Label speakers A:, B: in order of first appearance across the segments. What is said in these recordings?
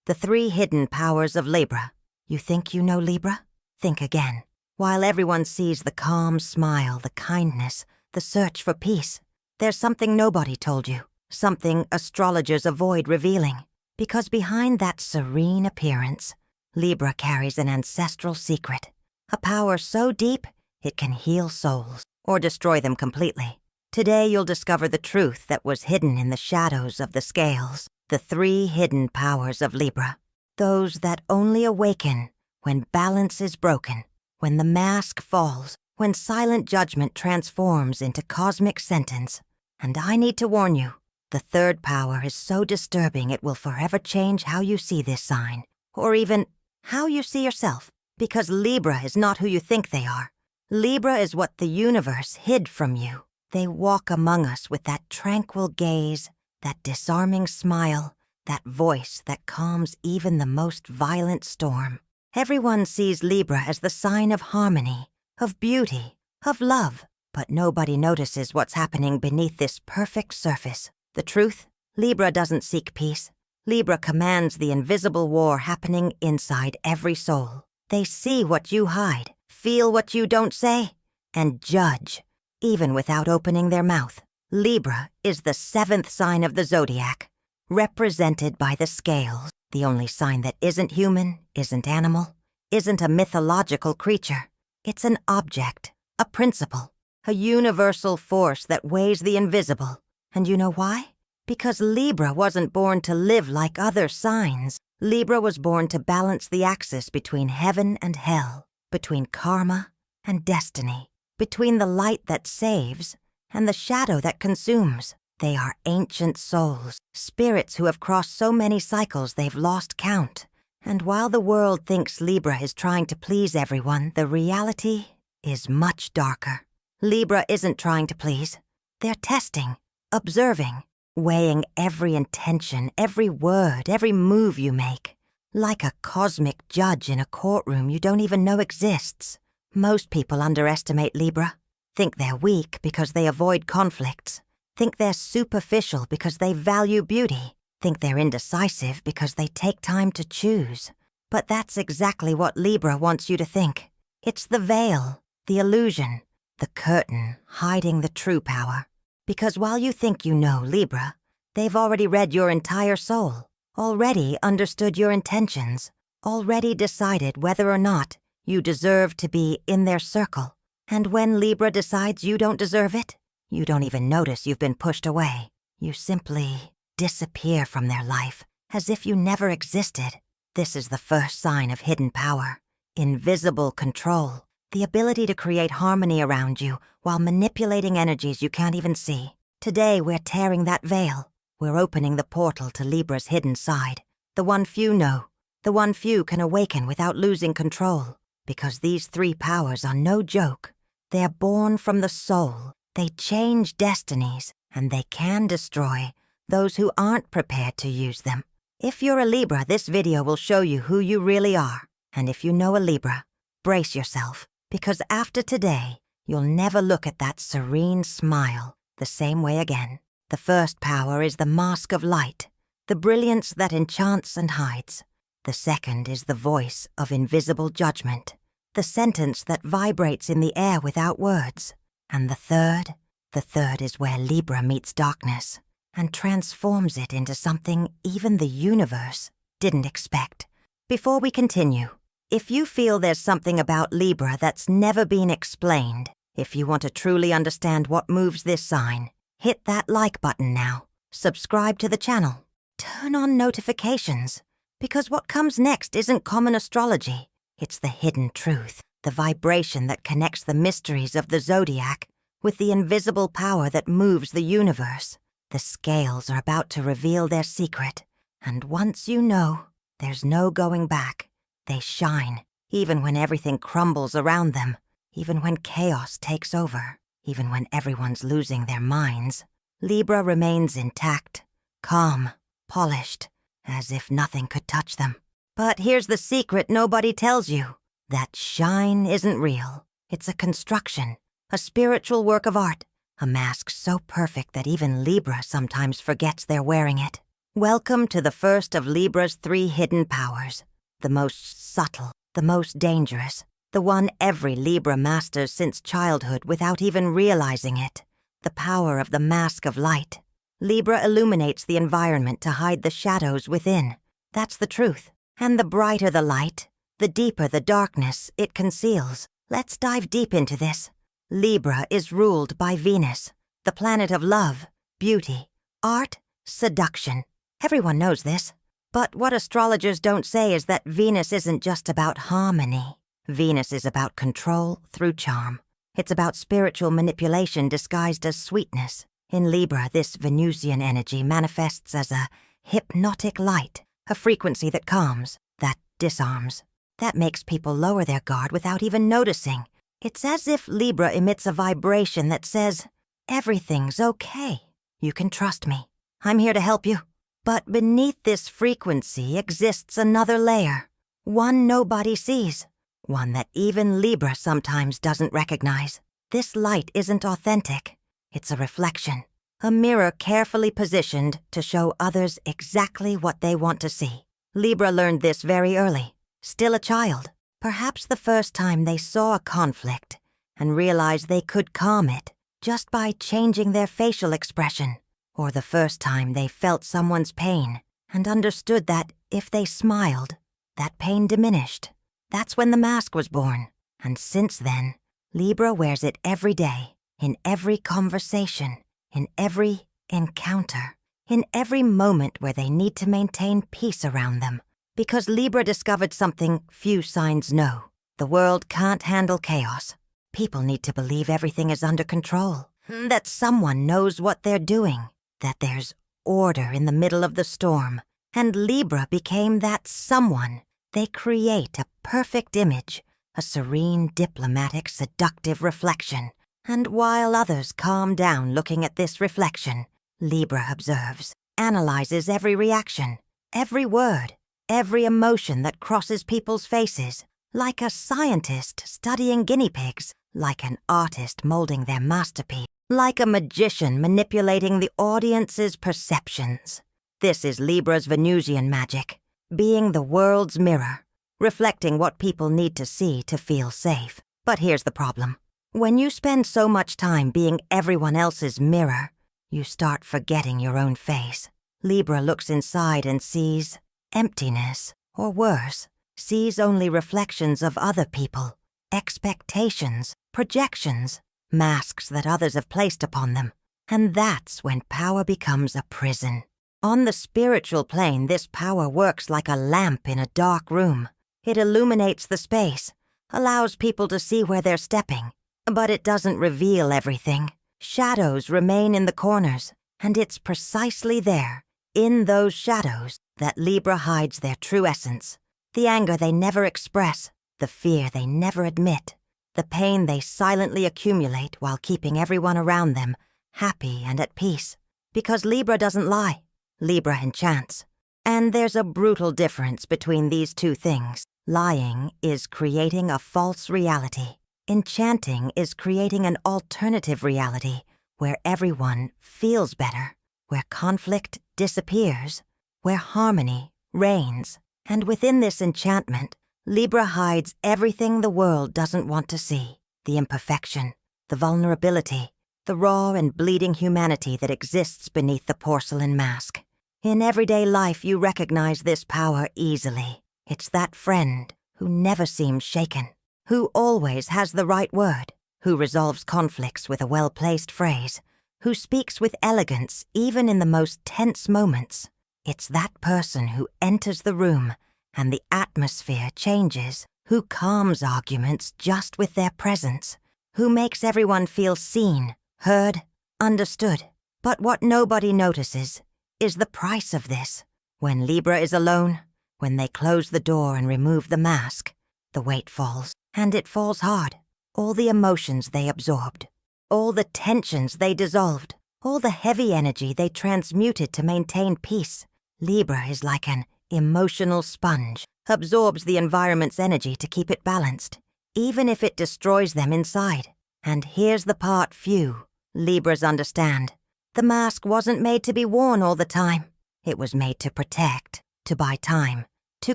A: The 3 hidden powers of Libra. You think you know Libra? Think again. While everyone sees the calm smile, the kindness, the search for peace, there's something nobody told you, something astrologers avoid revealing. Because behind that serene appearance, Libra carries an ancestral secret, a power so deep it can heal souls or destroy them completely. Today you'll discover the truth that was hidden in the shadows of the scales, the 3 hidden powers of Libra, those that only awaken when balance is broken, when the mask falls, when silent judgment transforms into cosmic sentence. And I need to warn you, the 3rd power is so disturbing it will forever change how you see this sign, or even how you see yourself, because Libra is not who you think they are. Libra is what the universe hid from you. They walk among us with that tranquil gaze, that disarming smile, that voice that calms even the most violent storm. Everyone sees Libra as the sign of harmony, of beauty, of love, but nobody notices what's happening beneath this perfect surface. The truth? Libra doesn't seek peace. Libra commands the invisible war happening inside every soul. They see what you hide, feel what you don't say, and judge, even without opening their mouth. Libra is the 7th sign of the zodiac, represented by the scales, the only sign that isn't human, isn't animal, isn't a mythological creature. It's an object, a principle, a universal force that weighs the invisible. And you know why? Because Libra wasn't born to live like other signs. Libra was born to balance the axis between heaven and hell, between karma and destiny, between the light that saves and the shadow that consumes. They are ancient souls, spirits who have crossed so many cycles they've lost count. And while the world thinks Libra is trying to please everyone, the reality is much darker. Libra isn't trying to please. They're testing, observing, weighing every intention, every word, every move you make. Like a cosmic judge in a courtroom you don't even know exists. Most people underestimate Libra, think they're weak because they avoid conflicts, think they're superficial because they value beauty, think they're indecisive because they take time to choose. But that's exactly what Libra wants you to think. It's the veil, the illusion, the curtain hiding the true power. Because while you think you know Libra, they've already read your entire soul, already understood your intentions, already decided whether or not you deserve to be in their circle. And when Libra decides you don't deserve it, you don't even notice you've been pushed away. You simply disappear from their life, as if you never existed. This is the first sign of hidden power, invisible control, the ability to create harmony around you while manipulating energies you can't even see. Today we're tearing that veil. We're opening the portal to Libra's hidden side, the one few know, the one few can awaken without losing control. Because these 3 powers are no joke. They're born from the soul. They change destinies, and they can destroy those who aren't prepared to use them. If you're a Libra, this video will show you who you really are. And if you know a Libra, brace yourself, because after today, you'll never look at that serene smile the same way again. The first power is the mask of light, the brilliance that enchants and hides. The second is the voice of invisible judgment, the sentence that vibrates in the air without words. And the third is where Libra meets darkness and transforms it into something even the universe didn't expect. Before we continue, if you feel there's something about Libra that's never been explained, if you want to truly understand what moves this sign, hit that like button now. Subscribe to the channel. Turn on notifications. Because what comes next isn't common astrology. It's the hidden truth, the vibration that connects the mysteries of the zodiac with the invisible power that moves the universe. The scales are about to reveal their secret, and once you know, there's no going back. They shine, even when everything crumbles around them, even when chaos takes over, even when everyone's losing their minds. Libra remains intact, calm, polished, as if nothing could touch them. But here's the secret nobody tells you. That shine isn't real. It's a construction, a spiritual work of art, a mask so perfect that even Libra sometimes forgets they're wearing it. Welcome to the first of Libra's 3 hidden powers. The most subtle, the most dangerous, the one every Libra masters since childhood without even realizing it. The power of the mask of light. Libra illuminates the environment to hide the shadows within. That's the truth. And the brighter the light, the deeper the darkness it conceals. Let's dive deep into this. Libra is ruled by Venus, the planet of love, beauty, art, seduction. Everyone knows this. But what astrologers don't say is that Venus isn't just about harmony. Venus is about control through charm. It's about spiritual manipulation disguised as sweetness. In Libra, this Venusian energy manifests as a hypnotic light, a frequency that calms, that disarms, that makes people lower their guard without even noticing. It's as if Libra emits a vibration that says, "Everything's okay. You can trust me. I'm here to help you." But beneath this frequency exists another layer, one nobody sees, one that even Libra sometimes doesn't recognize. This light isn't authentic. It's a reflection, a mirror carefully positioned to show others exactly what they want to see. Libra learned this very early, still a child, perhaps the first time they saw a conflict and realized they could calm it just by changing their facial expression. Or the first time they felt someone's pain and understood that if they smiled, that pain diminished. That's when the mask was born. And since then, Libra wears it every day, in every conversation, in every encounter, in every moment where they need to maintain peace around them. Because Libra discovered something few signs know. The world can't handle chaos. People need to believe everything is under control, that someone knows what they're doing, that there's order in the middle of the storm, and Libra became that someone. They create a perfect image, a serene, diplomatic, seductive reflection. And while others calm down looking at this reflection, Libra observes, analyzes every reaction, every word, every emotion that crosses people's faces, like a scientist studying guinea pigs, like an artist molding their masterpiece, like a magician manipulating the audience's perceptions. This is Libra's Venusian magic, being the world's mirror, reflecting what people need to see to feel safe. But here's the problem. When you spend so much time being everyone else's mirror, you start forgetting your own face. Libra looks inside and sees emptiness, or worse, sees only reflections of other people, expectations, projections, masks that others have placed upon them. And that's when power becomes a prison. On the spiritual plane, this power works like a lamp in a dark room. It illuminates the space, allows people to see where they're stepping, but it doesn't reveal everything. Shadows remain in the corners, and it's precisely there, in those shadows, that Libra hides their true essence. The anger they never express, the fear they never admit, the pain they silently accumulate while keeping everyone around them happy and at peace. Because Libra doesn't lie. Libra enchants. And there's a brutal difference between these two things. Lying is creating a false reality. Enchanting is creating an alternative reality where everyone feels better, where conflict disappears, where harmony reigns. And within this enchantment, Libra hides everything the world doesn't want to see. The imperfection, the vulnerability, the raw and bleeding humanity that exists beneath the porcelain mask. In everyday life, you recognize this power easily. It's that friend who never seems shaken, who always has the right word, who resolves conflicts with a well-placed phrase, who speaks with elegance even in the most tense moments. It's that person who enters the room and the atmosphere changes, who calms arguments just with their presence, who makes everyone feel seen, heard, understood. But what nobody notices is the price of this. When Libra is alone, when they close the door and remove the mask, the weight falls, and it falls hard. All the emotions they absorbed, all the tensions they dissolved, all the heavy energy they transmuted to maintain peace. Libra is like an emotional sponge, absorbs the environment's energy to keep it balanced, even if it destroys them inside. And here's the part few Libras understand. The mask wasn't made to be worn all the time. It was made to protect, to buy time, to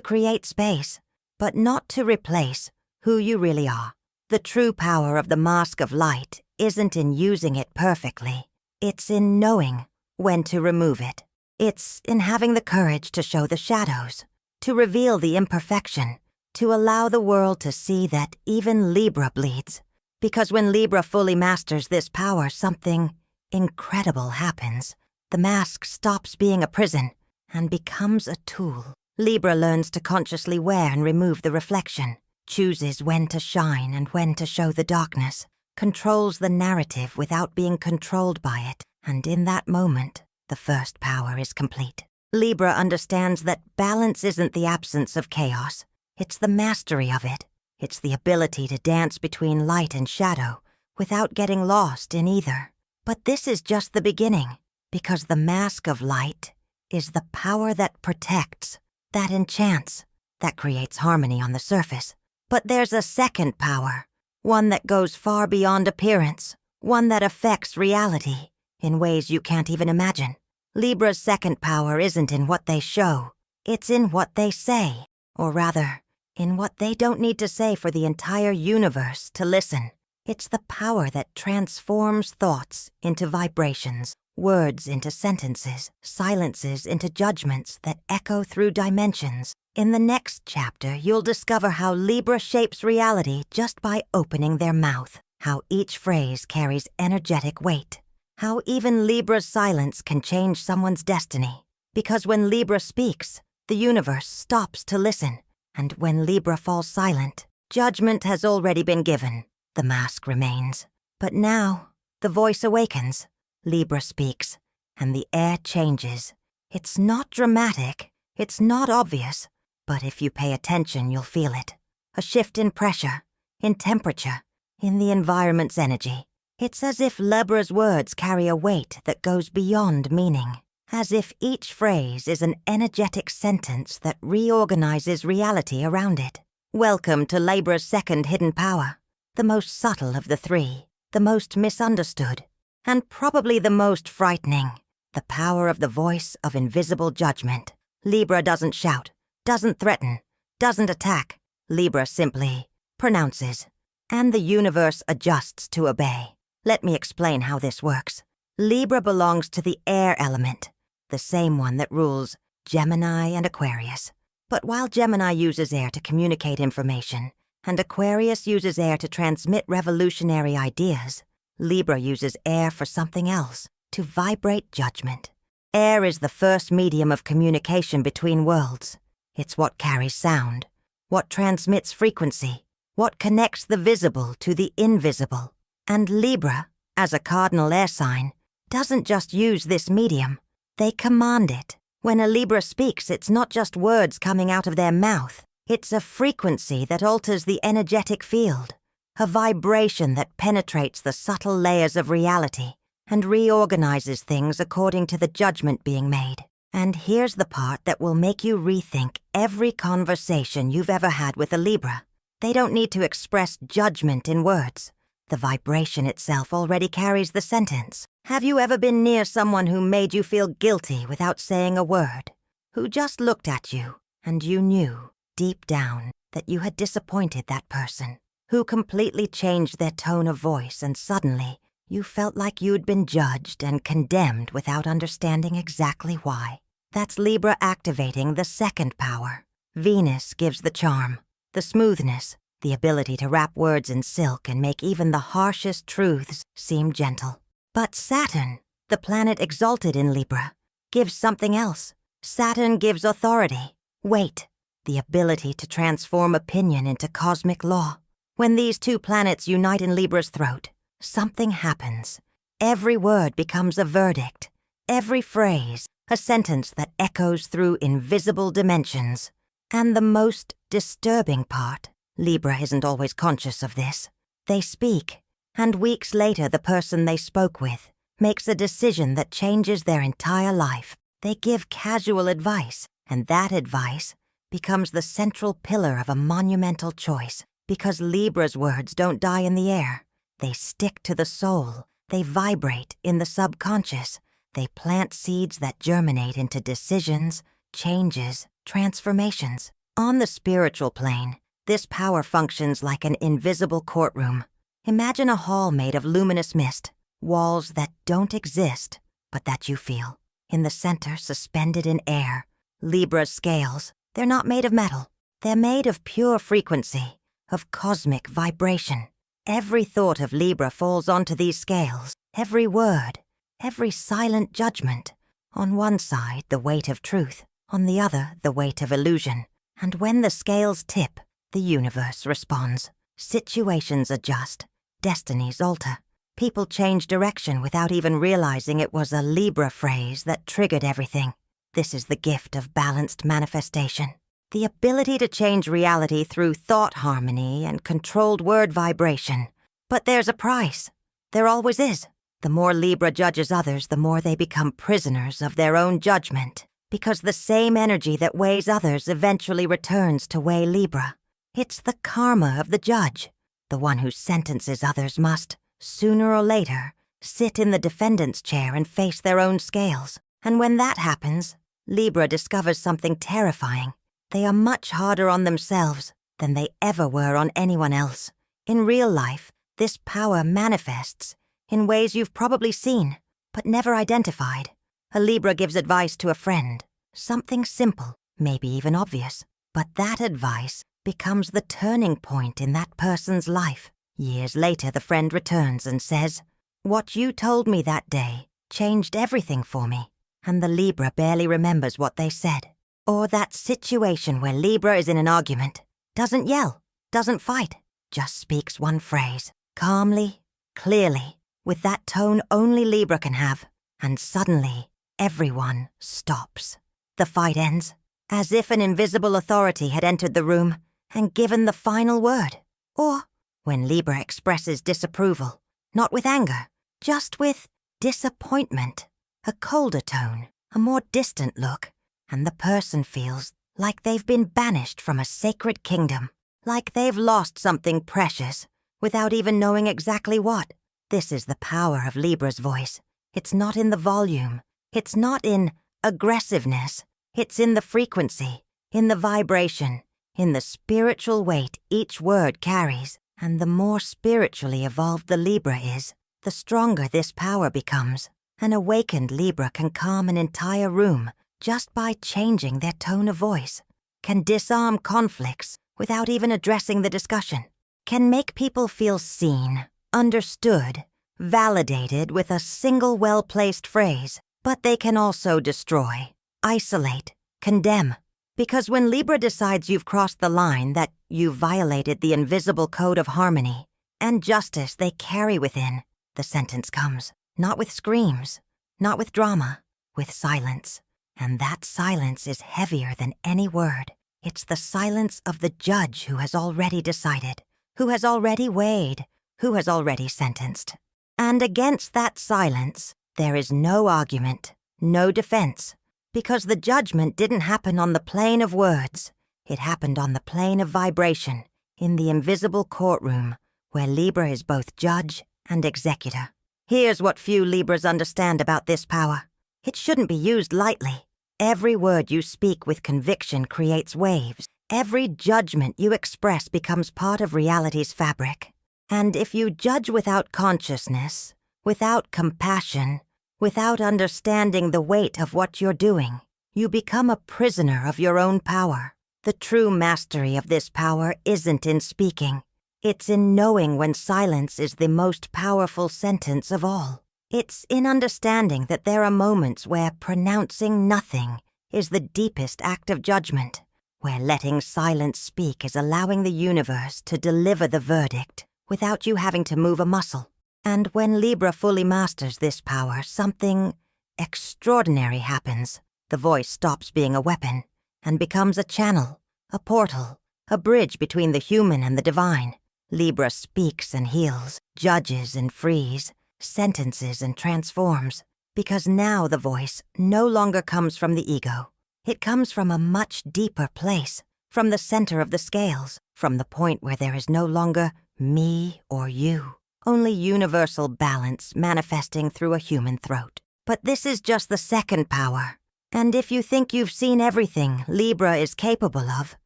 A: create space, but not to replace who you really are. The true power of the mask of light isn't in using it perfectly. It's in knowing when to remove it. It's in having the courage to show the shadows, to reveal the imperfection, to allow the world to see that even Libra bleeds. Because when Libra fully masters this power, something incredible happens. The mask stops being a prison and becomes a tool. Libra learns to consciously wear and remove the reflection, chooses when to shine and when to show the darkness, controls the narrative without being controlled by it, and in that moment, the first power is complete. Libra understands that balance isn't the absence of chaos, it's the mastery of it. It's the ability to dance between light and shadow without getting lost in either. But this is just the beginning, because the mask of light is the power that protects, that enchants, that creates harmony on the surface. But there's a second power, one that goes far beyond appearance, one that affects reality in ways you can't even imagine. Libra's second power isn't in what they show, it's in what they say, or rather, in what they don't need to say for the entire universe to listen. It's the power that transforms thoughts into vibrations, words into sentences, silences into judgments that echo through dimensions. In the next chapter, you'll discover how Libra shapes reality just by opening their mouth, how each phrase carries energetic weight, how even Libra's silence can change someone's destiny. Because when Libra speaks, the universe stops to listen, and when Libra falls silent, judgment has already been given. The mask remains. But now, the voice awakens. Libra speaks, and the air changes. It's not dramatic, it's not obvious, but if you pay attention, you'll feel it. A shift in pressure, in temperature, in the environment's energy. It's as if Libra's words carry a weight that goes beyond meaning, as if each phrase is an energetic sentence that reorganizes reality around it. Welcome to Libra's second hidden power, the most subtle of the three, the most misunderstood, and probably the most frightening, the power of the voice of invisible judgment. Libra doesn't shout, doesn't threaten, doesn't attack. Libra simply pronounces, and the universe adjusts to obey. Let me explain how this works. Libra belongs to the air element, the same one that rules Gemini and Aquarius. But while Gemini uses air to communicate information, and Aquarius uses air to transmit revolutionary ideas, Libra uses air for something else, to vibrate judgment. Air is the first medium of communication between worlds. It's what carries sound, what transmits frequency, what connects the visible to the invisible. And Libra, as a cardinal air sign, doesn't just use this medium, they command it. When a Libra speaks, it's not just words coming out of their mouth. It's a frequency that alters the energetic field, a vibration that penetrates the subtle layers of reality and reorganizes things according to the judgment being made. And here's the part that will make you rethink every conversation you've ever had with a Libra. They don't need to express judgment in words. The vibration itself already carries the sentence. Have you ever been near someone who made you feel guilty without saying a word? Who just looked at you and you knew, deep down, that you had disappointed that person? Who completely changed their tone of voice and suddenly you felt like you'd been judged and condemned without understanding exactly why? That's Libra activating the second power. Venus gives the charm, the smoothness, the ability to wrap words in silk and make even the harshest truths seem gentle. But Saturn, the planet exalted in Libra, gives something else. Saturn gives authority, weight, the ability to transform opinion into cosmic law. When these two planets unite in Libra's throat, something happens. Every word becomes a verdict, every phrase a sentence that echoes through invisible dimensions. And the most disturbing part, Libra isn't always conscious of this. They speak, and weeks later the person they spoke with makes a decision that changes their entire life. They give casual advice, and that advice becomes the central pillar of a monumental choice. Because Libra's words don't die in the air. They stick to the soul. They vibrate in the subconscious. They plant seeds that germinate into decisions, changes, transformations. On the spiritual plane, this power functions like an invisible courtroom. Imagine a hall made of luminous mist, walls that don't exist, but that you feel. In the center, suspended in air, Libra's scales. They're not made of metal. They're made of pure frequency, of cosmic vibration. Every thought of Libra falls onto these scales, every word, every silent judgment. On one side, the weight of truth, on the other, the weight of illusion. And when the scales tip, the universe responds. Situations adjust, destinies alter. People change direction without even realizing it was a Libra phrase that triggered everything. This is the gift of balanced manifestation. The ability to change reality through thought harmony and controlled word vibration. But there's a price. There always is. The more Libra judges others, the more they become prisoners of their own judgment, because the same energy that weighs others eventually returns to weigh Libra. It's the karma of the judge. The one who sentences others must, sooner or later, sit in the defendant's chair and face their own scales. And when that happens, Libra discovers something terrifying. They are much harder on themselves than they ever were on anyone else. In real life, this power manifests in ways you've probably seen, but never identified. A Libra gives advice to a friend, something simple, maybe even obvious, but that advice becomes the turning point in that person's life. Years later, the friend returns and says, "What you told me that day changed everything for me," and the Libra barely remembers what they said. Or that situation where Libra is in an argument, doesn't yell, doesn't fight, just speaks one phrase, calmly, clearly, with that tone only Libra can have, and suddenly, everyone stops. The fight ends, as if an invisible authority had entered the room and given the final word. Or, when Libra expresses disapproval, not with anger, just with disappointment, a colder tone, a more distant look, and the person feels like they've been banished from a sacred kingdom, like they've lost something precious, without even knowing exactly what. This is the power of Libra's voice. It's not in the volume. It's not in aggressiveness. It's in the frequency, in the vibration, in the spiritual weight each word carries. And the more spiritually evolved the Libra is, the stronger this power becomes. An awakened Libra can calm an entire room just by changing their tone of voice, can disarm conflicts without even addressing the discussion, can make people feel seen, understood, validated with a single well-placed phrase. But they can also destroy, isolate, condemn. Because when Libra decides you've crossed the line, that you've violated the invisible code of harmony and justice they carry within, the sentence comes, not with screams, not with drama, with silence. And that silence is heavier than any word. It's the silence of the judge who has already decided, who has already weighed, who has already sentenced. And against that silence, there is no argument, no defense, because the judgment didn't happen on the plane of words. It happened on the plane of vibration, in the invisible courtroom, where Libra is both judge and executor. Here's what few Libras understand about this power. It shouldn't be used lightly. Every word you speak with conviction creates waves. Every judgment you express becomes part of reality's fabric. And if you judge without consciousness, without compassion, without understanding the weight of what you're doing, you become a prisoner of your own power. The true mastery of this power isn't in speaking. It's in knowing when silence is the most powerful sentence of all. It's in understanding that there are moments where pronouncing nothing is the deepest act of judgment, where letting silence speak is allowing the universe to deliver the verdict without you having to move a muscle. And when Libra fully masters this power, something extraordinary happens. The voice stops being a weapon and becomes a channel, a portal, a bridge between the human and the divine. Libra speaks and heals, judges and frees, sentences and transforms, because now the voice no longer comes from the ego. It comes from a much deeper place, from the center of the scales, from the point where there is no longer me or you, only universal balance manifesting through a human throat. But this is just the second power. And if you think you've seen everything Libra is capable of,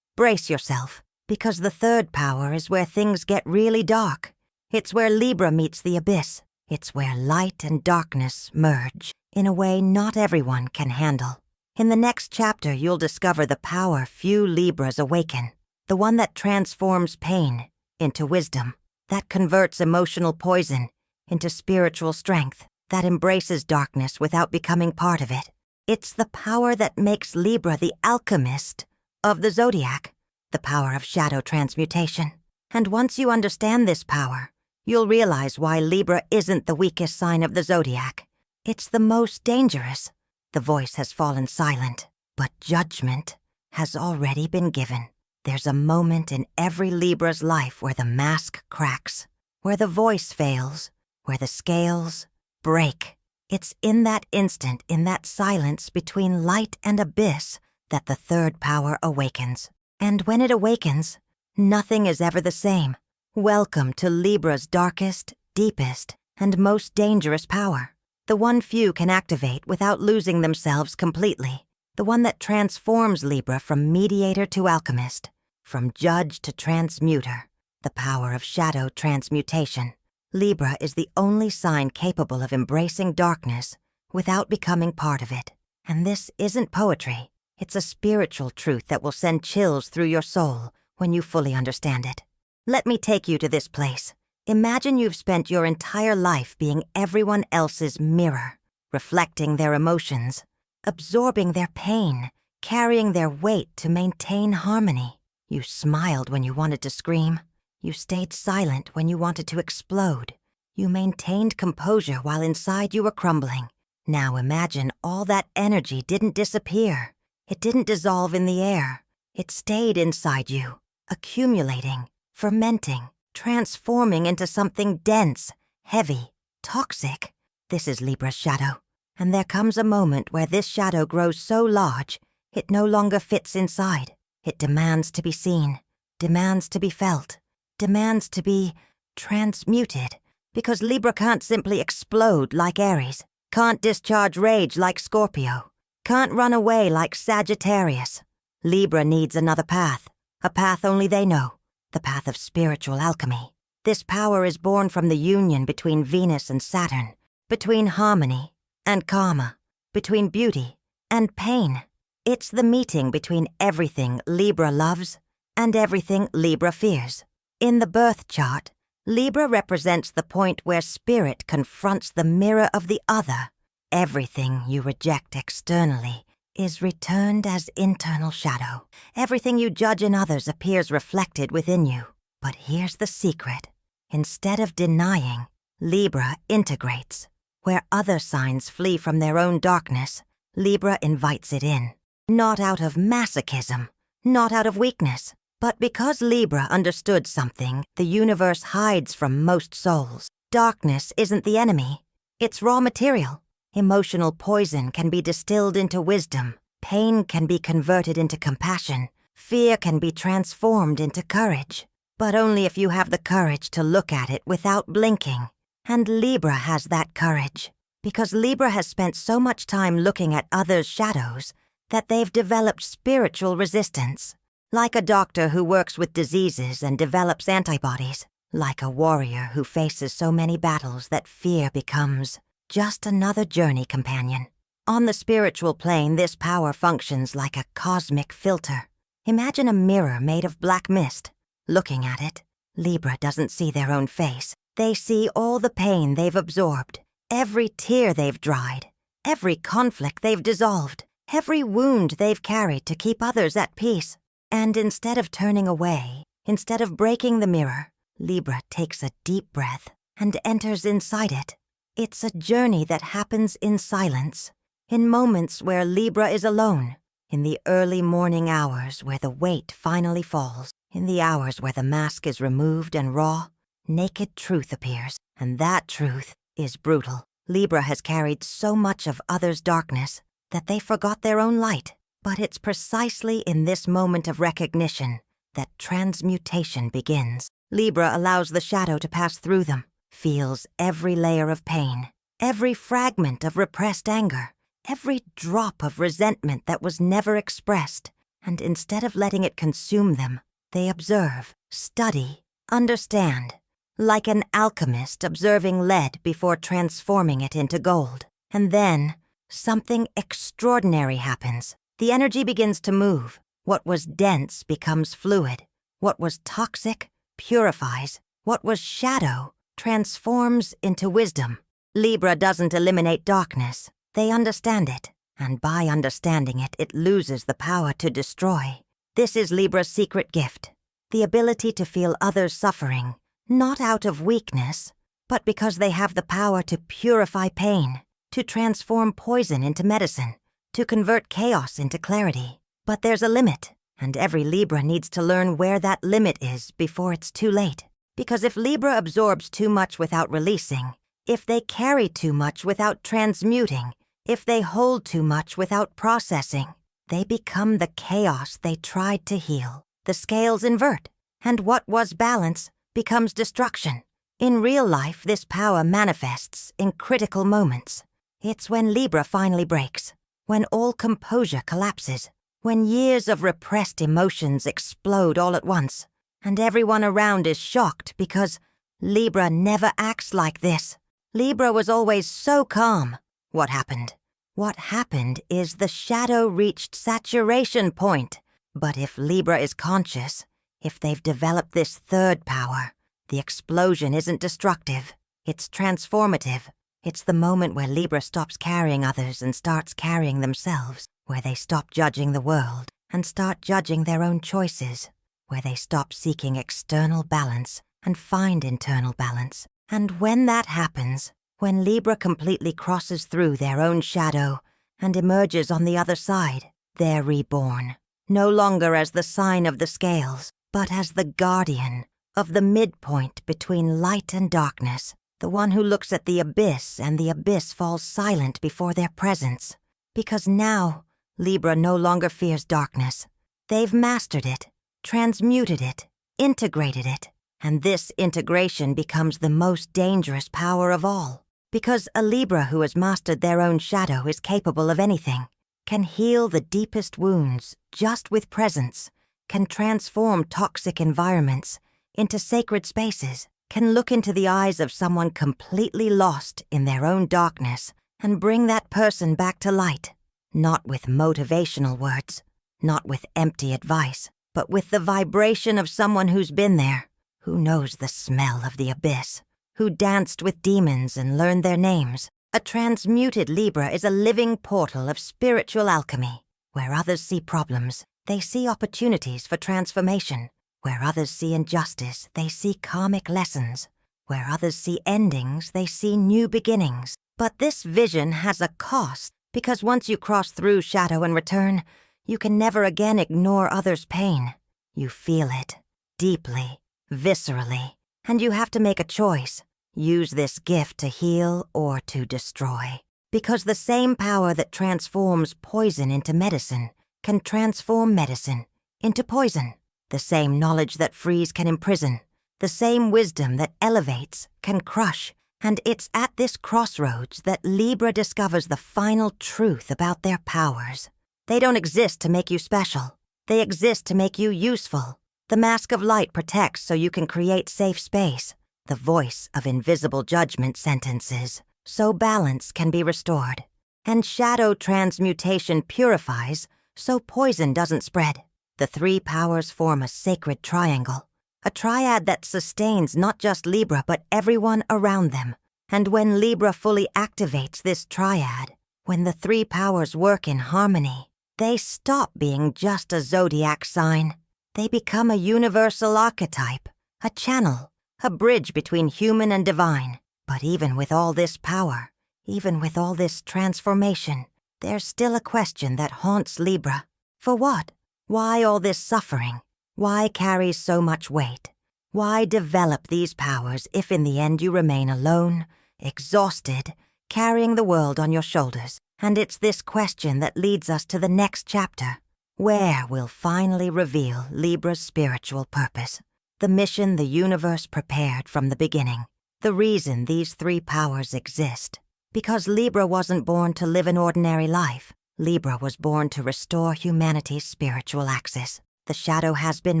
A: brace yourself, because the third power is where things get really dark. It's where Libra meets the abyss. It's where light and darkness merge in a way not everyone can handle. In the next chapter, you'll discover the power few Libras awaken, the one that transforms pain into wisdom, that converts emotional poison into spiritual strength, that embraces darkness without becoming part of it. It's the power that makes Libra the alchemist of the zodiac, the power of shadow transmutation. And once you understand this power, you'll realize why Libra isn't the weakest sign of the zodiac. It's the most dangerous. The voice has fallen silent, but judgment has already been given. There's a moment in every Libra's life where the mask cracks, where the voice fails, where the scales break. It's in that instant, in that silence between light and abyss, that the third power awakens. And when it awakens, nothing is ever the same. Welcome to Libra's darkest, deepest, and most dangerous power. The one few can activate without losing themselves completely. The one that transforms Libra from mediator to alchemist, from judge to transmuter. The power of shadow transmutation. Libra is the only sign capable of embracing darkness without becoming part of it. And this isn't poetry. It's a spiritual truth that will send chills through your soul when you fully understand it. Let me take you to this place. Imagine you've spent your entire life being everyone else's mirror, reflecting their emotions, absorbing their pain, carrying their weight to maintain harmony. You smiled when you wanted to scream. You stayed silent when you wanted to explode. You maintained composure while inside you were crumbling. Now imagine all that energy didn't disappear. It didn't dissolve in the air. It stayed inside you, accumulating, fermenting, transforming into something dense, heavy, toxic. This is Libra's shadow. And there comes a moment where this shadow grows so large, it no longer fits inside. It demands to be seen, demands to be felt, demands to be transmuted, because Libra can't simply explode like Aries, can't discharge rage like Scorpio, can't run away like Sagittarius. Libra needs another path, a path only they know, the path of spiritual alchemy. This power is born from the union between Venus and Saturn, between harmony and karma, between beauty and pain. It's the meeting between everything Libra loves and everything Libra fears. In the birth chart, Libra represents the point where spirit confronts the mirror of the other. Everything you reject externally is returned as internal shadow. Everything you judge in others appears reflected within you. But here's the secret. Instead of denying, Libra integrates. Where other signs flee from their own darkness, Libra invites it in. Not out of masochism, not out of weakness, but because Libra understood something the universe hides from most souls. Darkness isn't the enemy. It's raw material. Emotional poison can be distilled into wisdom. Pain can be converted into compassion. Fear can be transformed into courage. But only if you have the courage to look at it without blinking. And Libra has that courage. Because Libra has spent so much time looking at others' shadows that they've developed spiritual resistance. Like a doctor who works with diseases and develops antibodies. Like a warrior who faces so many battles that fear becomes just another journey companion. On the spiritual plane, this power functions like a cosmic filter. Imagine a mirror made of black mist. Looking at it, Libra doesn't see their own face. They see all the pain they've absorbed, every tear they've dried, every conflict they've dissolved, every wound they've carried to keep others at peace. And instead of turning away, instead of breaking the mirror, Libra takes a deep breath and enters inside it. It's a journey that happens in silence, in moments where Libra is alone, in the early morning hours where the weight finally falls, in the hours where the mask is removed and raw, naked truth appears, and that truth is brutal. Libra has carried so much of others' darkness that they forgot their own light. But it's precisely in this moment of recognition that transmutation begins. Libra allows the shadow to pass through them, feels every layer of pain, every fragment of repressed anger, every drop of resentment that was never expressed, and instead of letting it consume them, they observe, study, understand, like an alchemist observing lead before transforming it into gold. And then, something extraordinary happens. The energy begins to move. What was dense becomes fluid. What was toxic purifies. What was shadow transforms into wisdom. Libra doesn't eliminate darkness. They understand it, and by understanding it, it loses the power to destroy. This is Libra's secret gift, the ability to feel others suffering, not out of weakness, but because they have the power to purify pain, to transform poison into medicine, to convert chaos into clarity. But there's a limit, and every Libra needs to learn where that limit is before it's too late. Because if Libra absorbs too much without releasing, if they carry too much without transmuting, if they hold too much without processing, they become the chaos they tried to heal. The scales invert, and what was balance becomes destruction. In real life, this power manifests in critical moments. It's when Libra finally breaks, when all composure collapses, when years of repressed emotions explode all at once, and everyone around is shocked because Libra never acts like this. Libra was always so calm. What happened? What happened is the shadow reached saturation point. But if Libra is conscious, if they've developed this third power, the explosion isn't destructive. It's transformative. It's the moment where Libra stops carrying others and starts carrying themselves, where they stop judging the world and start judging their own choices, where they stop seeking external balance and find internal balance. And when that happens, when Libra completely crosses through their own shadow and emerges on the other side, they're reborn, no longer as the sign of the scales, but as the guardian of the midpoint between light and darkness, the one who looks at the abyss and the abyss falls silent before their presence. Because now, Libra no longer fears darkness. They've mastered it, transmuted it, integrated it, and this integration becomes the most dangerous power of all. Because a Libra who has mastered their own shadow is capable of anything, can heal the deepest wounds just with presence, can transform toxic environments into sacred spaces, can look into the eyes of someone completely lost in their own darkness and bring that person back to light, not with motivational words, not with empty advice, but with the vibration of someone who's been there, who knows the smell of the abyss, who danced with demons and learned their names. A transmuted Libra is a living portal of spiritual alchemy. Where others see problems, they see opportunities for transformation. Where others see injustice, they see karmic lessons. Where others see endings, they see new beginnings. But this vision has a cost, because once you cross through shadow and return, you can never again ignore others' pain. You feel it, deeply, viscerally, and you have to make a choice. Use this gift to heal or to destroy. Because the same power that transforms poison into medicine can transform medicine into poison. The same knowledge that frees can imprison. The same wisdom that elevates can crush. And it's at this crossroads that Libra discovers the final truth about their powers. They don't exist to make you special. They exist to make you useful. The mask of light protects so you can create safe space. The voice of invisible judgment sentences, so balance can be restored. And shadow transmutation purifies, so poison doesn't spread. The three powers form a sacred triangle, a triad that sustains not just Libra but everyone around them. And when Libra fully activates this triad, when the three powers work in harmony, they stop being just a zodiac sign. They become a universal archetype, a channel, a bridge between human and divine. But even with all this power, even with all this transformation, there's still a question that haunts Libra. For what? Why all this suffering? Why carry so much weight? Why develop these powers if in the end you remain alone, exhausted, carrying the world on your shoulders? And it's this question that leads us to the next chapter, where we'll finally reveal Libra's spiritual purpose. The mission the universe prepared from the beginning. The reason these three powers exist. Because Libra wasn't born to live an ordinary life. Libra was born to restore humanity's spiritual axis. The shadow has been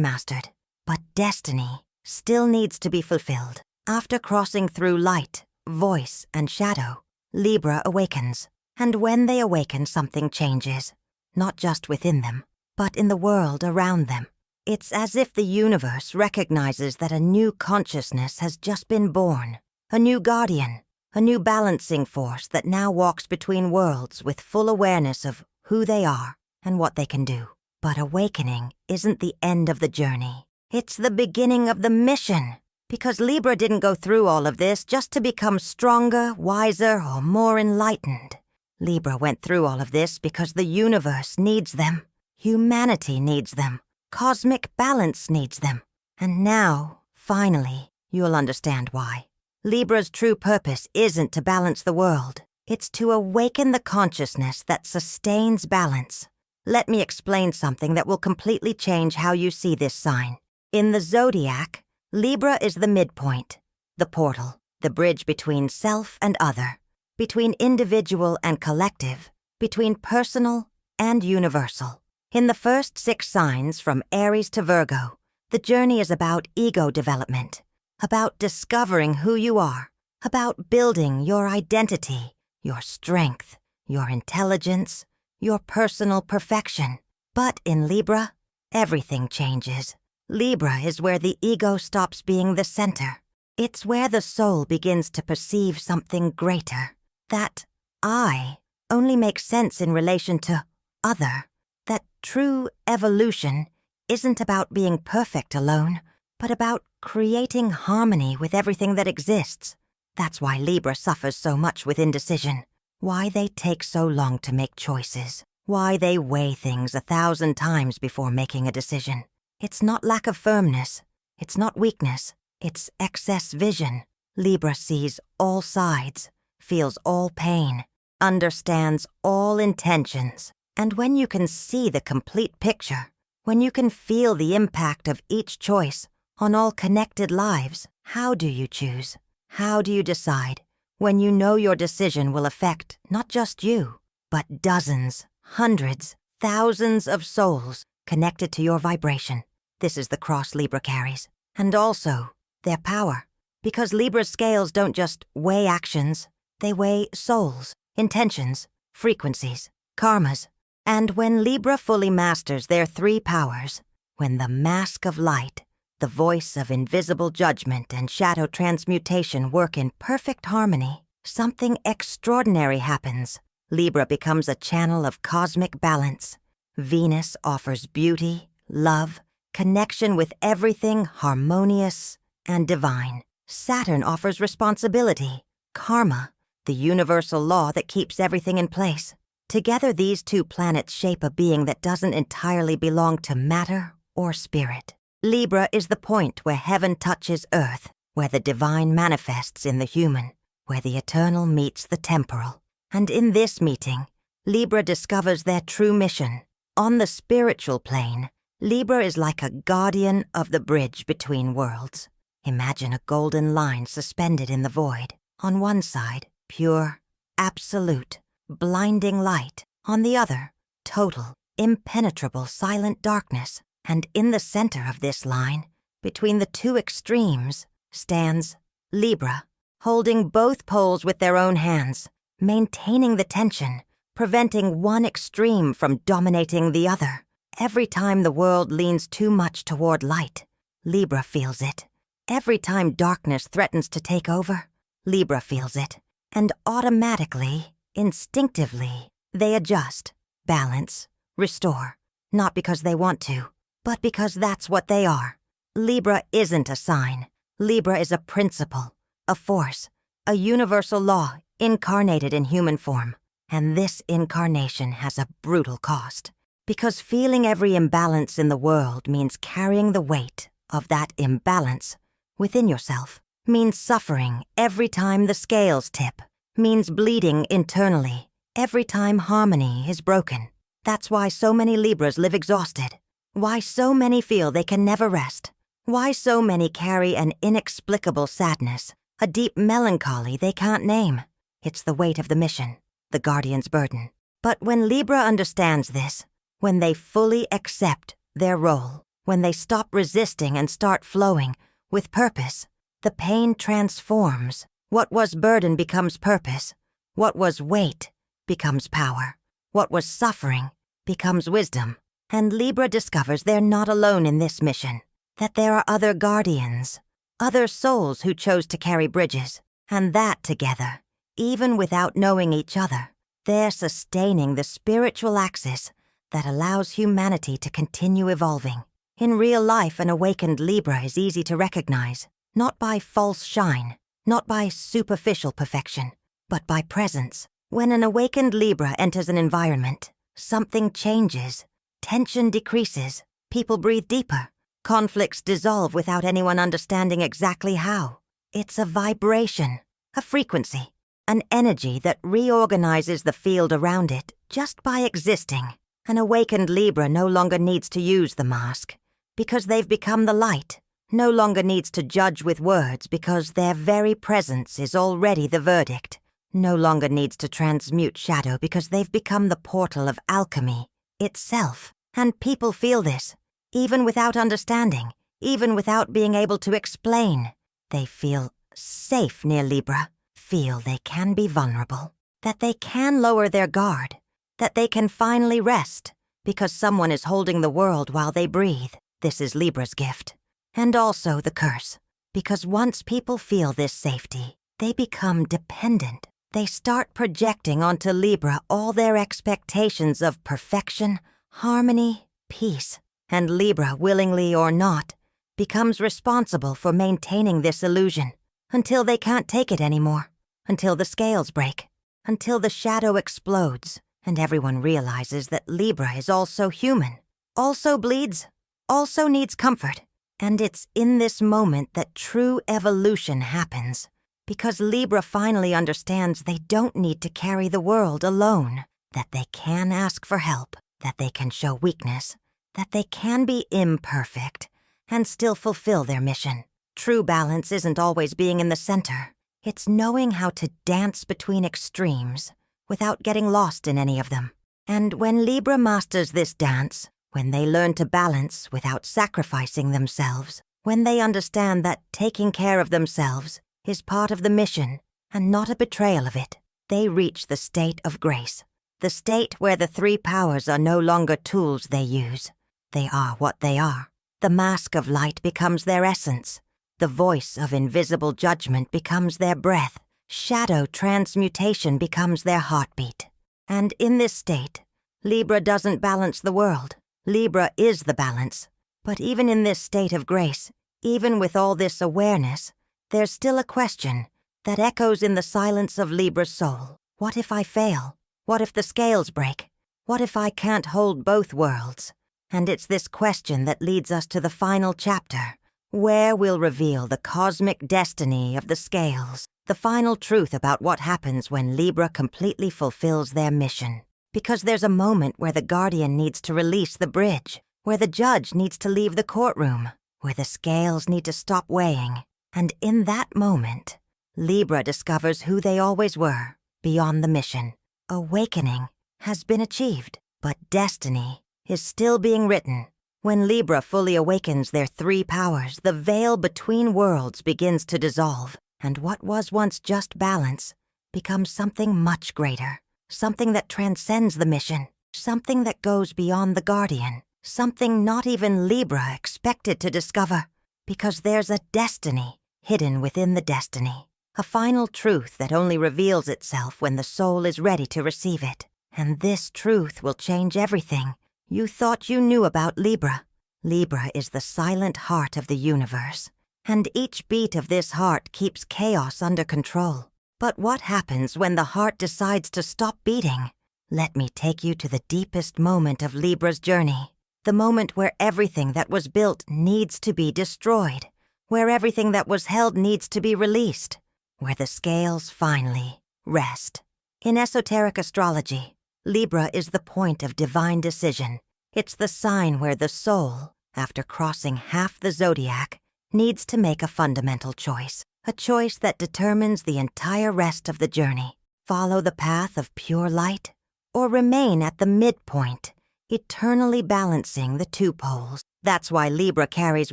A: mastered, but destiny still needs to be fulfilled. After crossing through light, voice, and shadow, Libra awakens. And when they awaken, something changes. Not just within them, but in the world around them. It's as if the universe recognizes that a new consciousness has just been born. A new guardian, a new balancing force that now walks between worlds with full awareness of who they are and what they can do. But awakening isn't the end of the journey. It's the beginning of the mission. Because Libra didn't go through all of this just to become stronger, wiser, or more enlightened. Libra went through all of this because the universe needs them. Humanity needs them. Cosmic balance needs them. And now, finally, you'll understand why. Libra's true purpose isn't to balance the world. It's to awaken the consciousness that sustains balance. Let me explain something that will completely change how you see this sign. In the zodiac, Libra is the midpoint, the portal, the bridge between self and other, between individual and collective, between personal and universal. In the first 6 signs from Aries to Virgo, the journey is about ego development, about discovering who you are, about building your identity, your strength, your intelligence, your personal perfection. But in Libra, everything changes. Libra is where the ego stops being the center. It's where the soul begins to perceive something greater. That I only makes sense in relation to other. That true evolution isn't about being perfect alone, but about creating harmony with everything that exists. That's why Libra suffers so much with indecision. Why they take so long to make choices. Why they weigh things 1,000 times before making a decision. It's not lack of firmness. It's not weakness. It's excess vision. Libra sees all sides, feels all pain, understands all intentions. And when you can see the complete picture, when you can feel the impact of each choice on all connected lives, how do you choose? How do you decide when you know your decision will affect not just you, but dozens, hundreds, thousands of souls connected to your vibration? This is the cross Libra carries. And also, their power. Because Libra's scales don't just weigh actions, they weigh souls, intentions, frequencies, karmas. And when Libra fully masters their 3 powers, when the mask of light, the voice of invisible judgment, and shadow transmutation work in perfect harmony, something extraordinary happens. Libra becomes a channel of cosmic balance. Venus offers beauty, love, connection with everything harmonious and divine. Saturn offers responsibility, karma, the universal law that keeps everything in place. Together, these 2 planets shape a being that doesn't entirely belong to matter or spirit. Libra is the point where heaven touches earth, where the divine manifests in the human, where the eternal meets the temporal. And in this meeting, Libra discovers their true mission. On the spiritual plane, Libra is like a guardian of the bridge between worlds. Imagine a golden line suspended in the void. On one side, pure, absolute, blinding light. On the other, total, impenetrable, silent darkness. And in the center of this line, between the 2 extremes, stands Libra, holding both poles with their own hands, maintaining the tension, preventing one extreme from dominating the other. Every time the world leans too much toward light, Libra feels it. Every time darkness threatens to take over, Libra feels it. And automatically, instinctively, they adjust, balance, restore. Not because they want to, but because that's what they are. Libra isn't a sign. Libra is a principle, a force, a universal law incarnated in human form. And this incarnation has a brutal cost. Because feeling every imbalance in the world means carrying the weight of that imbalance within yourself, means suffering every time the scales tip, means bleeding internally every time harmony is broken. That's why so many Libras live exhausted. Why so many feel they can never rest. Why so many carry an inexplicable sadness, a deep melancholy they can't name. It's the weight of the mission, the guardian's burden. But when Libra understands this, when they fully accept their role, when they stop resisting and start flowing with purpose, the pain transforms. What was burden becomes purpose. What was weight becomes power. What was suffering becomes wisdom. And Libra discovers they're not alone in this mission, that there are other guardians, other souls who chose to carry bridges, and that together, even without knowing each other, they're sustaining the spiritual axis that allows humanity to continue evolving. In real life, an awakened Libra is easy to recognize, not by false shine, not by superficial perfection, but by presence. When an awakened Libra enters an environment, something changes. Tension decreases, people breathe deeper, conflicts dissolve without anyone understanding exactly how. It's a vibration, a frequency, an energy that reorganizes the field around it just by existing. An awakened Libra no longer needs to use the mask, because they've become the light, no longer needs to judge with words because their very presence is already the verdict, no longer needs to transmute shadow because they've become the portal of alchemy itself. And people feel this, even without understanding, even without being able to explain. They feel safe near Libra, feel they can be vulnerable, that they can lower their guard, that they can finally rest because someone is holding the world while they breathe. This is Libra's gift. And also the curse, because once people feel this safety, they become dependent. They start projecting onto Libra all their expectations of perfection, harmony, peace, and Libra, willingly or not, becomes responsible for maintaining this illusion until they can't take it anymore, until the scales break, until the shadow explodes, and everyone realizes that Libra is also human, also bleeds, also needs comfort. And it's in this moment that true evolution happens, because Libra finally understands they don't need to carry the world alone, that they can ask for help, that they can show weakness, that they can be imperfect and still fulfill their mission. True balance isn't always being in the center. It's knowing how to dance between extremes without getting lost in any of them. And when Libra masters this dance, when they learn to balance without sacrificing themselves, when they understand that taking care of themselves is part of the mission and not a betrayal of it, they reach the state of grace, the state where the three powers are no longer tools they use. They are what they are. The mask of light becomes their essence. The voice of invisible judgment becomes their breath. Shadow transmutation becomes their heartbeat. And in this state, Libra doesn't balance the world. Libra is the balance. But even in this state of grace, even with all this awareness, there's still a question that echoes in the silence of Libra's soul. What if I fail? What if the scales break? What if I can't hold both worlds? And it's this question that leads us to the final chapter, where we'll reveal the cosmic destiny of the scales, the final truth about what happens when Libra completely fulfills their mission. Because there's a moment where the guardian needs to release the bridge, where the judge needs to leave the courtroom, where the scales need to stop weighing. And in that moment, Libra discovers who they always were, beyond the mission. Awakening has been achieved, but destiny is still being written. When Libra fully awakens their three powers, the veil between worlds begins to dissolve, and what was once just balance becomes something much greater, something that transcends the mission, something that goes beyond the guardian, something not even Libra expected to discover, because there's a destiny hidden within the destiny, a final truth that only reveals itself when the soul is ready to receive it. And this truth will change everything you thought you knew about Libra. Libra is the silent heart of the universe, and each beat of this heart keeps chaos under control. But what happens when the heart decides to stop beating? Let me take you to the deepest moment of Libra's journey, the moment where everything that was built needs to be destroyed, where everything that was held needs to be released, where the scales finally rest. In esoteric astrology, Libra is the point of divine decision. It's the sign where the soul, after crossing half the zodiac, needs to make a fundamental choice, a choice that determines the entire rest of the journey. Follow the path of pure light, or remain at the midpoint, eternally balancing the two poles. That's why Libra carries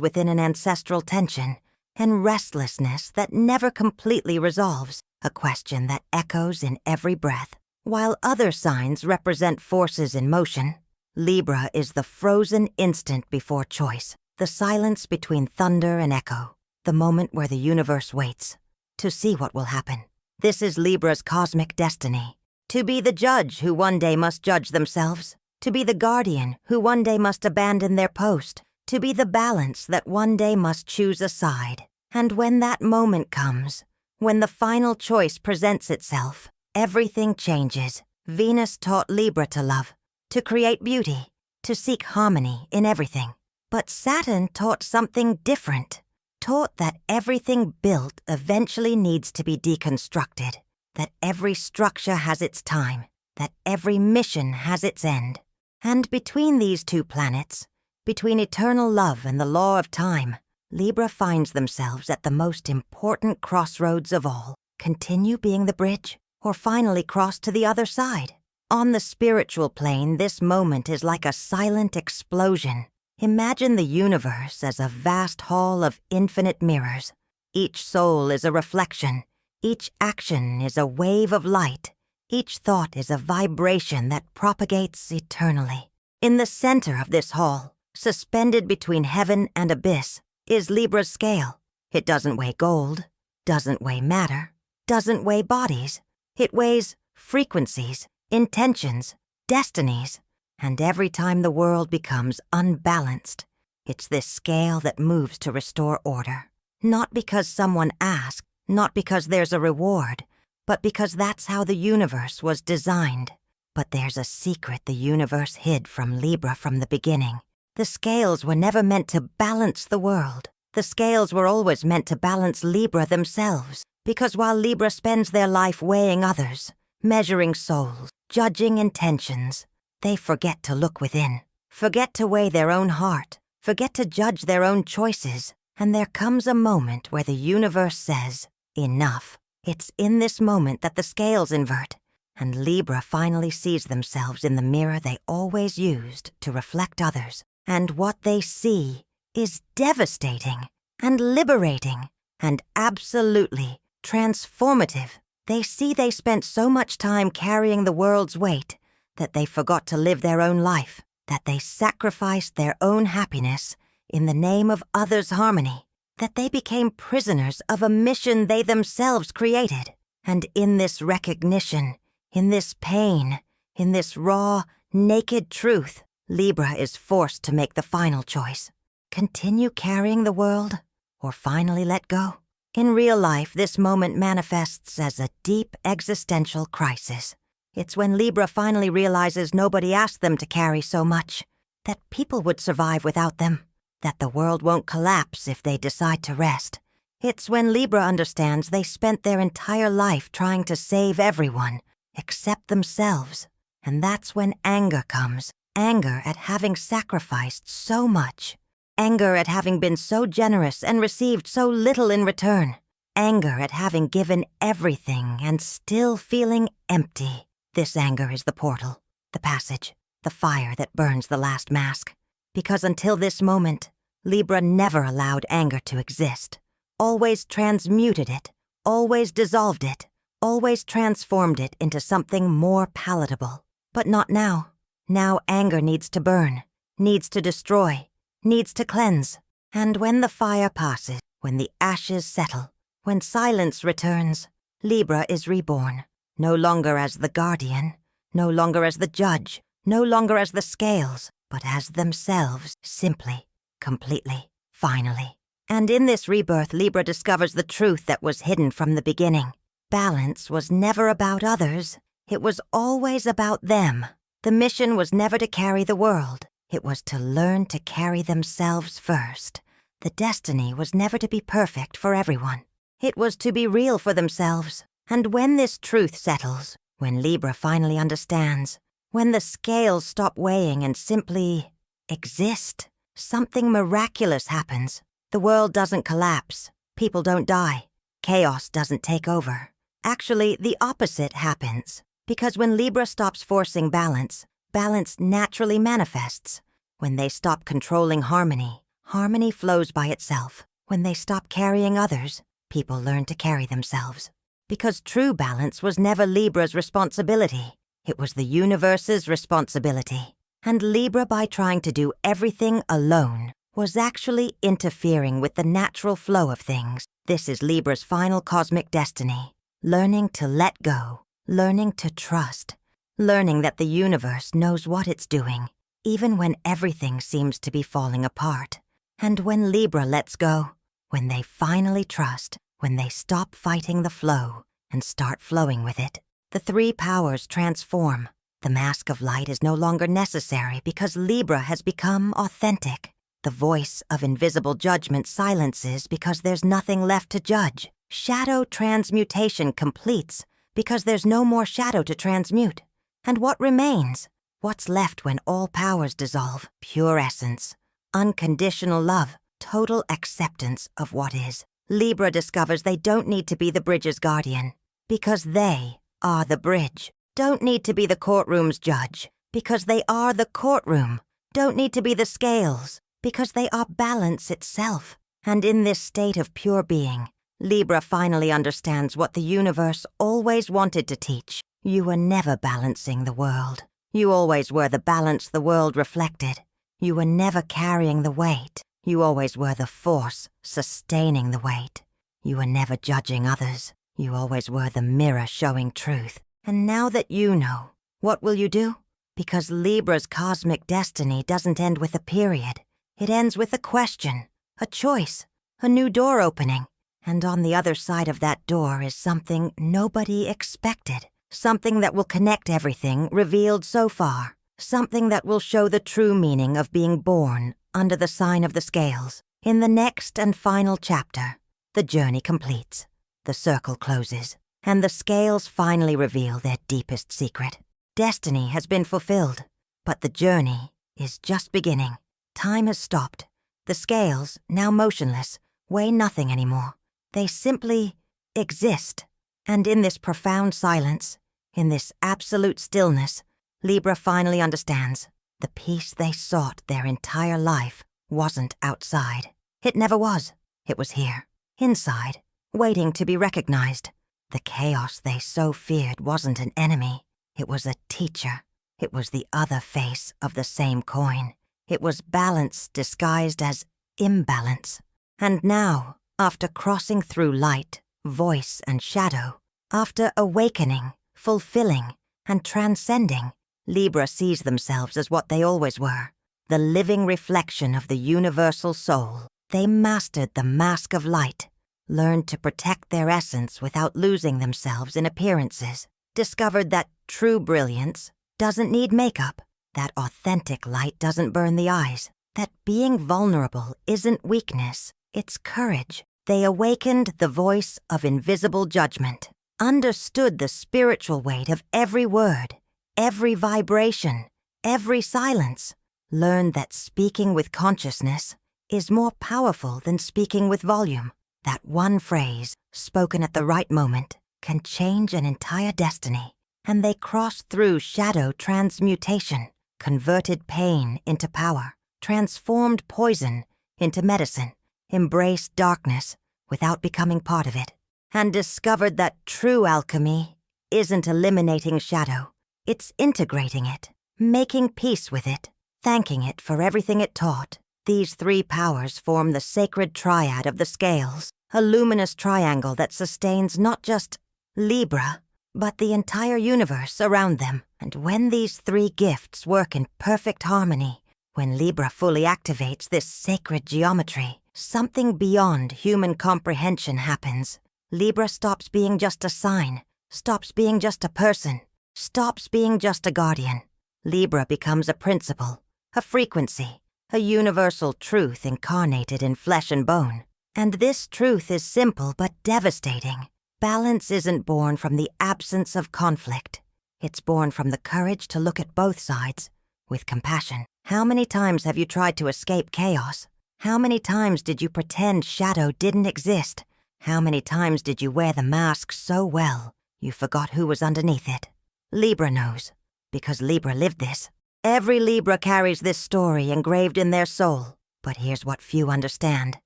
A: within an ancestral tension and restlessness that never completely resolves, a question that echoes in every breath. While other signs represent forces in motion, Libra is the frozen instant before choice, the silence between thunder and echo, the moment where the universe waits to see what will happen. This is Libra's cosmic destiny, to be the judge who one day must judge themselves, to be the guardian who one day must abandon their post, to be the balance that one day must choose a side. And when that moment comes, when the final choice presents itself, everything changes. Venus taught Libra to love, to create beauty, to seek harmony in everything. But Saturn taught something different, taught that everything built eventually needs to be deconstructed, that every structure has its time, that every mission has its end. And between these two planets, between eternal love and the law of time, Libra finds themselves at the most important crossroads of all. Continue being the bridge, or finally cross to the other side? On the spiritual plane, this moment is like a silent explosion. Imagine the universe as a vast hall of infinite mirrors. Each soul is a reflection. Each action is a wave of light. Each thought is a vibration that propagates eternally. In the center of this hall, suspended between heaven and abyss, is Libra's scale. It doesn't weigh gold, doesn't weigh matter, doesn't weigh bodies. It weighs frequencies, intentions, destinies. And every time the world becomes unbalanced, it's this scale that moves to restore order. Not because someone asked, not because there's a reward, but because that's how the universe was designed. But there's a secret the universe hid from Libra from the beginning. The scales were never meant to balance the world. The scales were always meant to balance Libra themselves, because while Libra spends their life weighing others, measuring souls, judging intentions, they forget to look within, forget to weigh their own heart, forget to judge their own choices, and there comes a moment where the universe says, enough. It's in this moment that the scales invert, and Libra finally sees themselves in the mirror they always used to reflect others. And what they see is devastating and liberating and absolutely transformative. They see they spent so much time carrying the world's weight that they forgot to live their own life, that they sacrificed their own happiness in the name of others' harmony, that they became prisoners of a mission they themselves created. And in this recognition, in this pain, in this raw, naked truth, Libra is forced to make the final choice. Continue carrying the world, or finally let go? In real life, this moment manifests as a deep existential crisis. It's when Libra finally realizes nobody asked them to carry so much, that people would survive without them, that the world won't collapse if they decide to rest. It's when Libra understands they spent their entire life trying to save everyone, except themselves. And that's when anger comes. Anger at having sacrificed so much. Anger at having been so generous and received so little in return. Anger at having given everything and still feeling empty. This anger is the portal, the passage, the fire that burns the last mask. Because until this moment, Libra never allowed anger to exist. Always transmuted it, always dissolved it, always transformed it into something more palatable. But not now. Now anger needs to burn, needs to destroy, needs to cleanse. And when the fire passes, when the ashes settle, when silence returns, Libra is reborn, no longer as the guardian, no longer as the judge, no longer as the scales, but as themselves, simply, completely, finally. And in this rebirth, Libra discovers the truth that was hidden from the beginning. Balance was never about others, it was always about them. The mission was never to carry the world. It was to learn to carry themselves first. The destiny was never to be perfect for everyone. It was to be real for themselves. And when this truth settles, when Libra finally understands, when the scales stop weighing and simply exist, something miraculous happens. The world doesn't collapse. People don't die. Chaos doesn't take over. Actually, the opposite happens. Because when Libra stops forcing balance, balance naturally manifests. When they stop controlling harmony, harmony flows by itself. When they stop carrying others, people learn to carry themselves. Because true balance was never Libra's responsibility. It was the universe's responsibility. And Libra, by trying to do everything alone, was actually interfering with the natural flow of things. This is Libra's final cosmic destiny. Learning to let go, learning to trust, learning that the universe knows what it's doing, even when everything seems to be falling apart. And when Libra lets go, when they finally trust, when they stop fighting the flow and start flowing with it, the three powers transform. The mask of light is no longer necessary because Libra has become authentic. The voice of invisible judgment silences because there's nothing left to judge. Shadow transmutation completes because there's no more shadow to transmute. And what remains? What's left when all powers dissolve? Pure essence, unconditional love, total acceptance of what is. Libra discovers they don't need to be the bridge's guardian because they are the bridge. Don't need to be the courtroom's judge because they are the courtroom. Don't need to be the scales because they are balance itself. And in this state of pure being, Libra finally understands what the universe always wanted to teach. You were never balancing the world. You always were the balance the world reflected. You were never carrying the weight. You always were the force sustaining the weight. You were never judging others. You always were the mirror showing truth. And now that you know, what will you do? Because Libra's cosmic destiny doesn't end with a period. It ends with a question, a choice, a new door opening. And on the other side of that door is something nobody expected. Something that will connect everything revealed so far. Something that will show the true meaning of being born under the sign of the scales. In the next and final chapter, the journey completes. The circle closes, and the scales finally reveal their deepest secret. Destiny has been fulfilled, but the journey is just beginning. Time has stopped. The scales, now motionless, weigh nothing anymore. They simply exist. And in this profound silence, in this absolute stillness, Libra finally understands the peace they sought their entire life wasn't outside. It never was. It was here, inside, waiting to be recognized. The chaos they so feared wasn't an enemy. It was a teacher. It was the other face of the same coin. It was balance disguised as imbalance. And now, after crossing through light, voice, and shadow, after awakening, fulfilling, and transcending, Libra sees themselves as what they always were, the living reflection of the universal soul. They mastered the mask of light, learned to protect their essence without losing themselves in appearances, discovered that true brilliance doesn't need makeup, that authentic light doesn't burn the eyes, that being vulnerable isn't weakness, it's courage. They awakened the voice of invisible judgment, understood the spiritual weight of every word, every vibration, every silence, learned that speaking with consciousness is more powerful than speaking with volume. That one phrase, spoken at the right moment, can change an entire destiny. And they crossed through shadow transmutation, converted pain into power, transformed poison into medicine, embraced darkness without becoming part of it, and discovered that true alchemy isn't eliminating shadow, it's integrating it, making peace with it, thanking it for everything it taught. These three powers form the sacred triad of the scales, a luminous triangle that sustains not just Libra, but the entire universe around them. And when these three gifts work in perfect harmony, when Libra fully activates this sacred geometry, something beyond human comprehension happens. Libra stops being just a sign, stops being just a person, stops being just a guardian. Libra becomes a principle, a frequency, a universal truth incarnated in flesh and bone. And this truth is simple but devastating. Balance isn't born from the absence of conflict. It's born from the courage to look at both sides with compassion. How many times have you tried to escape chaos? How many times did you pretend shadow didn't exist? How many times did you wear the mask so well you forgot who was underneath it? Libra knows, because Libra lived this. Every Libra carries this story engraved in their soul. But here's what few understand.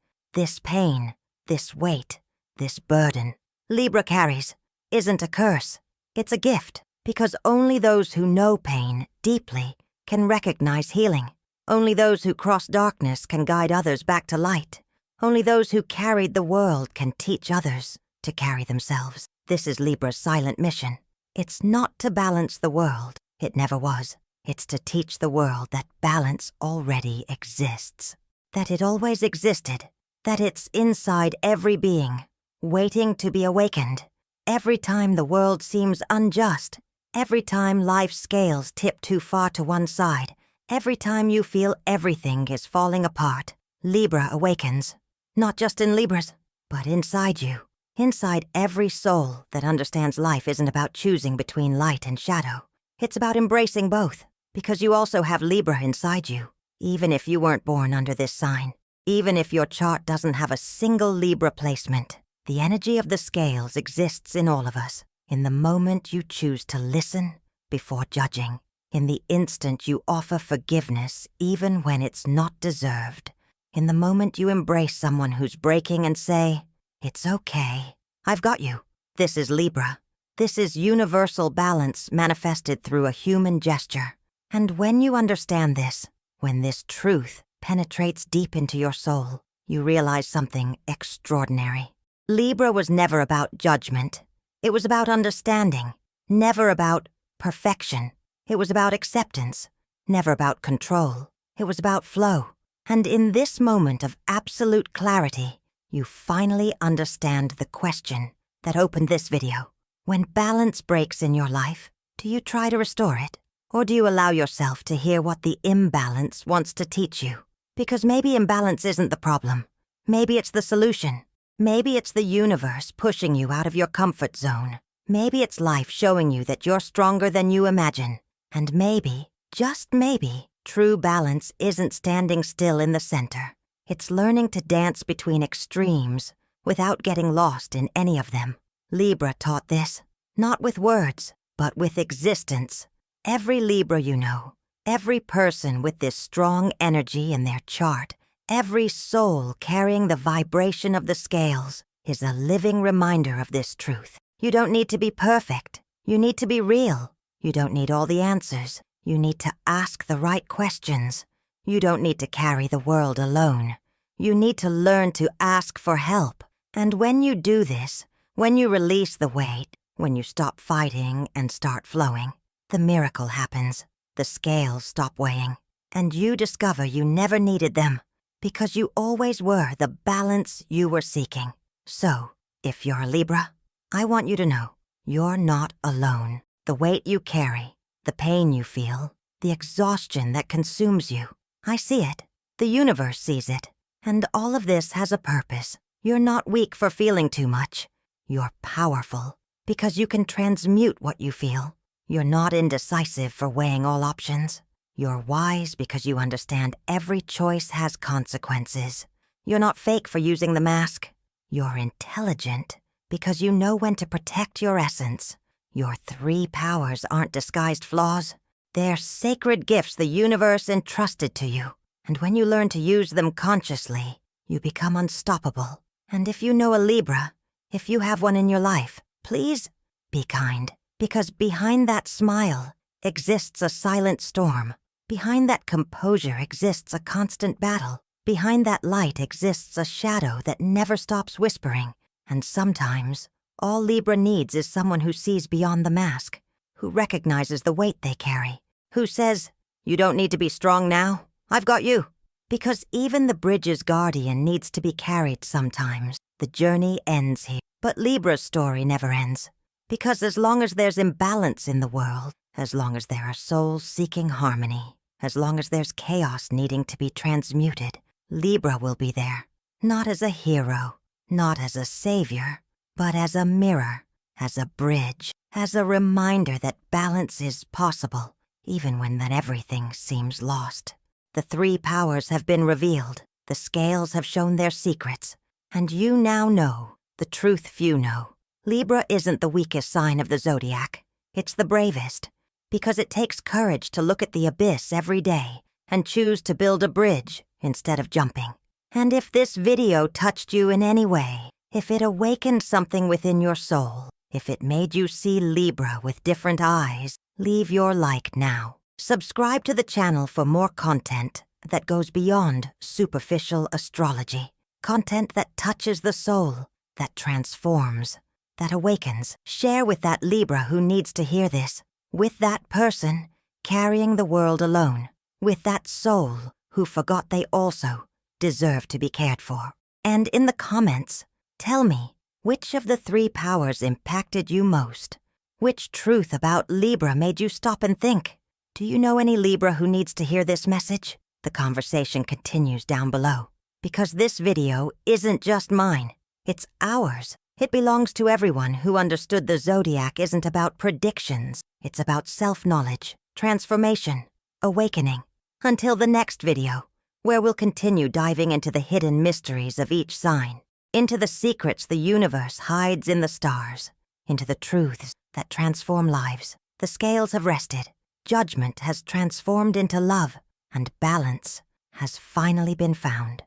A: This pain, this weight, this burden Libra carries isn't a curse. It's a gift, because only those who know pain deeply can recognize healing. Only those who cross darkness can guide others back to light. Only those who carried the world can teach others to carry themselves. This is Libra's silent mission. It's not to balance the world. It never was. It's to teach the world that balance already exists. That it always existed. That it's inside every being, waiting to be awakened. Every time the world seems unjust, every time life's scales tip too far to one side, every time you feel everything is falling apart, Libra awakens. Not just in Libras, but inside you. Inside every soul that understands life isn't about choosing between light and shadow. It's about embracing both, because you also have Libra inside you, even if you weren't born under this sign. Even if your chart doesn't have a single Libra placement, the energy of the scales exists in all of us. In the moment you choose to listen before judging. In the instant you offer forgiveness even when it's not deserved. In the moment you embrace someone who's breaking and say, "It's okay, I've got you." This is Libra. This is universal balance manifested through a human gesture. And when you understand this, when this truth penetrates deep into your soul, you realize something extraordinary. Libra was never about judgment. It was about understanding. Never about perfection. It was about acceptance. Never about control. It was about flow. And in this moment of absolute clarity, you finally understand the question that opened this video. When balance breaks in your life, do you try to restore it? Or do you allow yourself to hear what the imbalance wants to teach you? Because maybe imbalance isn't the problem. Maybe it's the solution. Maybe it's the universe pushing you out of your comfort zone. Maybe it's life showing you that you're stronger than you imagine. And maybe, just maybe, true balance isn't standing still in the center. It's learning to dance between extremes without getting lost in any of them. Libra taught this, not with words, but with existence. Every Libra you know, every person with this strong energy in their chart, every soul carrying the vibration of the scales is a living reminder of this truth. You don't need to be perfect. You need to be real. You don't need all the answers. You need to ask the right questions. You don't need to carry the world alone. You need to learn to ask for help. And when you do this, when you release the weight, when you stop fighting and start flowing, the miracle happens. The scales stop weighing, and you discover you never needed them because you always were the balance you were seeking. So, if you're a Libra, I want you to know you're not alone. The weight you carry, the pain you feel, the exhaustion that consumes you, I see it. The universe sees it. And all of this has a purpose. You're not weak for feeling too much. You're powerful because you can transmute what you feel. You're not indecisive for weighing all options. You're wise because you understand every choice has consequences. You're not fake for using the mask. You're intelligent because you know when to protect your essence. Your 3 powers aren't disguised flaws. They're sacred gifts the universe entrusted to you. And when you learn to use them consciously, you become unstoppable. And if you know a Libra, if you have one in your life, please be kind. Because behind that smile exists a silent storm. Behind that composure exists a constant battle. Behind that light exists a shadow that never stops whispering. And sometimes, all Libra needs is someone who sees beyond the mask, who recognizes the weight they carry, who says, "You don't need to be strong now. I've got you." Because even the bridge's guardian needs to be carried sometimes. The journey ends here. But Libra's story never ends. Because as long as there's imbalance in the world, as long as there are souls seeking harmony, as long as there's chaos needing to be transmuted, Libra will be there. Not as a hero, not as a savior, but as a mirror, as a bridge, as a reminder that balance is possible, even when then everything seems lost. The 3 powers have been revealed, the scales have shown their secrets, and you now know the truth few know. Libra isn't the weakest sign of the zodiac. It's the bravest, because it takes courage to look at the abyss every day and choose to build a bridge instead of jumping. And if this video touched you in any way, if it awakened something within your soul, if it made you see Libra with different eyes, leave your like now. Subscribe to the channel for more content that goes beyond superficial astrology. Content that touches the soul, that transforms, that awakens. Share with that Libra who needs to hear this. With that person carrying the world alone. With that soul who forgot they also deserve to be cared for. And in the comments, tell me, which of the 3 powers impacted you most? Which truth about Libra made you stop and think? Do you know any Libra who needs to hear this message? The conversation continues down below. Because this video isn't just mine, it's ours. It belongs to everyone who understood the zodiac isn't about predictions. It's about self-knowledge, transformation, awakening. Until the next video, where we'll continue diving into the hidden mysteries of each sign, into the secrets the universe hides in the stars, into the truths that transform lives. The scales have rested, judgment has transformed into love, and balance has finally been found.